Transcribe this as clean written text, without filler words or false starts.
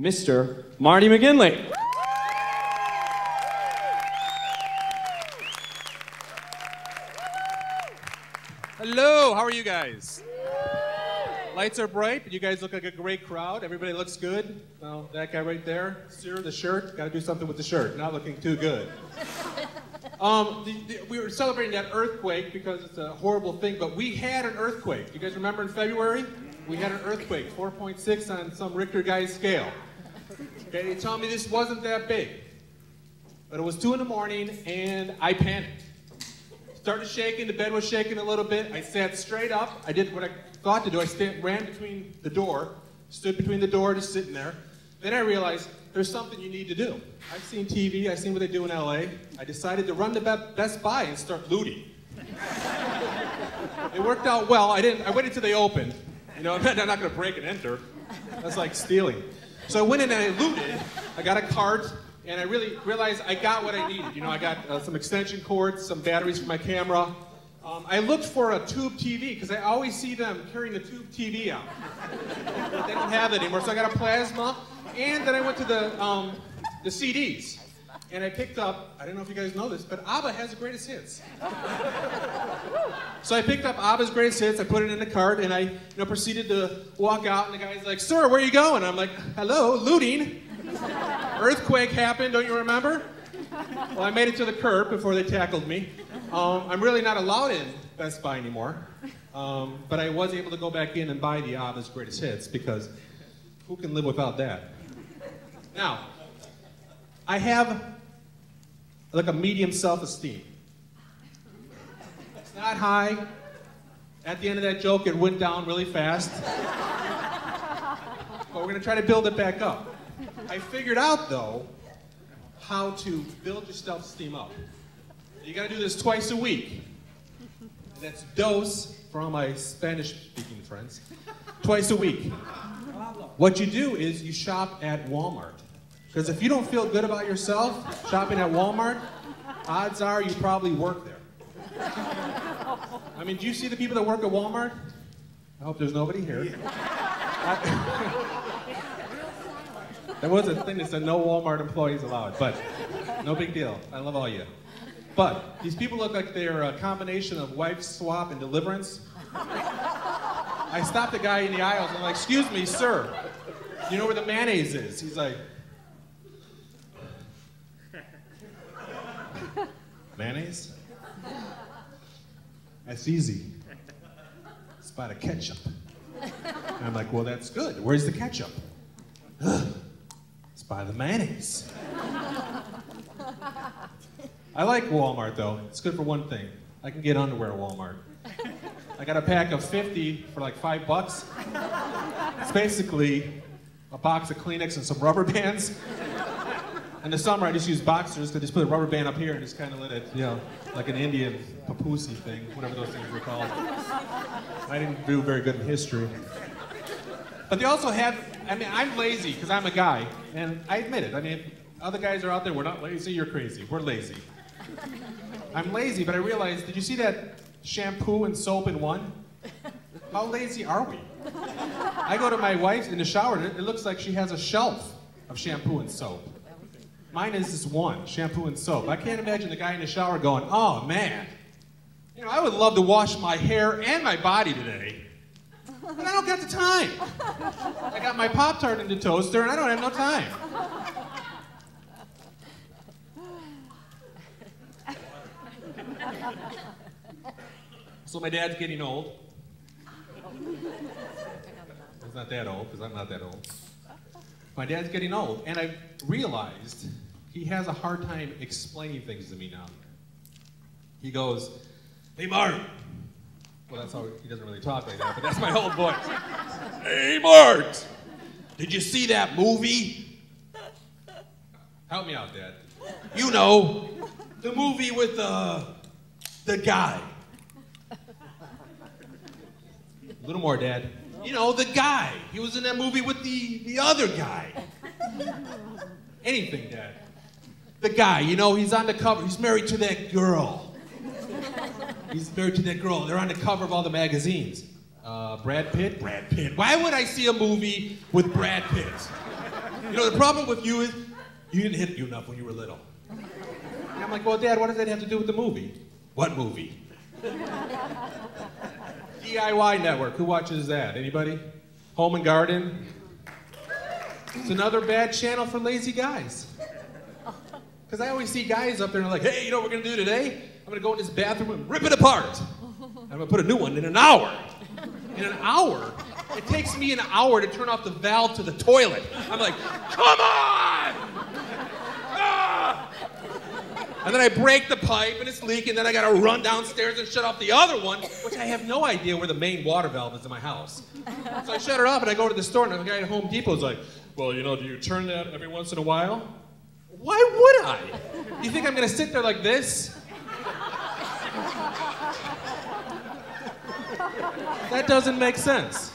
Mr. Marty McGinley. Hello, how are you guys? Lights are bright, but you guys look like a great crowd. Everybody looks good. Well, that guy right there, sir, the shirt, got to do something with the shirt. Not looking too good. We were celebrating that earthquake because it's a horrible thing, but we had an earthquake. You guys remember in February? We had an earthquake, 4.6 on some Richter guy's scale. Okay, they tell me this wasn't that big. But it was 2 in the morning, and I panicked. Started shaking, the bed was shaking a little bit. I sat straight up. I did what I thought to do. I ran between the door, stood between the door, just sitting there. Then I realized there's something you need to do. I've seen TV, I've seen what they do in LA. I decided to run to Best Buy and start looting. It worked out well. I waited until they opened. You know, I'm not gonna break and enter. That's like stealing. So I went in and I looted. I got a cart, and I really realized I got what I needed. You know, I got some extension cords, some batteries for my camera. I looked for a tube TV, because I always see them carrying the tube TV out. But they don't have that anymore, so I got a plasma. And then I went to the CDs. And I picked up, I don't know if you guys know this, but ABBA has the greatest hits. So I picked up ABBA's greatest hits, I put it in the cart, and I proceeded to walk out, and the guy's like, "Sir, where are you going?" I'm like, "Hello, looting. Earthquake happened, don't you remember?" Well, I made it to the curb before they tackled me. I'm really not allowed in Best Buy anymore. But I was able to go back in and buy the ABBA's greatest hits, because who can live without that? Now, I have like a medium self-esteem. It's not high. At the end of that joke, it went down really fast. But we're gonna try to build it back up. I figured out, though, how to build your self-esteem up. You gotta do this twice a week. That's dos for all my Spanish-speaking friends. Twice a week. What you do is you shop at Walmart. Because if you don't feel good about yourself shopping at Walmart, odds are you probably work there. I mean, do you see the people that work at Walmart? I hope there's nobody here. There was a thing that said no Walmart employees allowed, but no big deal. I love all you. But these people look like they're a combination of wife swap and deliverance. I stopped the guy in the aisles and I'm like, "Excuse me, sir, you know where the mayonnaise is?" He's like, "Mayonnaise? That's easy. It's by the ketchup." And I'm like, "Well, that's good. Where's the ketchup?" "It's by the mayonnaise." I like Walmart, though. It's good for one thing. I can get underwear at Walmart. I got a pack of 50 for like $5. It's basically a box of Kleenex and some rubber bands. In the summer, I just use boxers to just put a rubber band up here and just kind of let it, you know, like an Indian papoose thing, whatever those things were called. I didn't do very good in history. But they also have, I mean, I'm lazy because I'm a guy, and I admit it. I mean, if other guys are out there, we're not lazy, you're crazy. We're lazy. I'm lazy, but I realized, did you see that shampoo and soap in one? How lazy are we? I go to my wife in the shower, and it looks like she has a shelf of shampoo and soap. Mine is just one, shampoo and soap. I can't imagine the guy in the shower going, "Oh man, you know, I would love to wash my hair and my body today, but I don't got the time. I got my Pop-Tart in the toaster and I don't have no time." So my dad's getting old. He's not that old, because I'm not that old. My dad's getting old, and I realized he has a hard time explaining things to me now. He goes, "Hey, Mart." Well, that's how he doesn't really talk like that, but that's my old voice. "Hey, Mart, did you see that movie?" Help me out, Dad. "You know, the movie with the guy." A little more, Dad. "You know, the guy. He was in that movie with the other guy." Anything, Dad. "The guy, you know, he's on the cover. He's married to that girl. He's married to that girl. They're on the cover of all the magazines." Brad Pitt? Brad Pitt. Why would I see a movie with Brad Pitt? You know, the problem with you is you didn't hit you enough when you were little. And I'm like, well, Dad, what does that have to do with the movie? What movie? DIY Network, who watches that? Anybody? Home and Garden? It's another bad channel for lazy guys. Because I always see guys up there and they're like, hey, you know what we're going to do today? I'm going to go in this bathroom and rip it apart. I'm going to put a new one in an hour. In an hour? It takes me an hour to turn off the valve to the toilet. I'm like, come on! Ah! And then I break the pipe and it's leaking, then I gotta run downstairs and shut off the other one, which I have no idea where the main water valve is in my house. So I shut it off and I go to the store and the guy at Home Depot is like, well, you know, do you turn that every once in a while? Why would I? You think I'm gonna sit there like this? That doesn't make sense.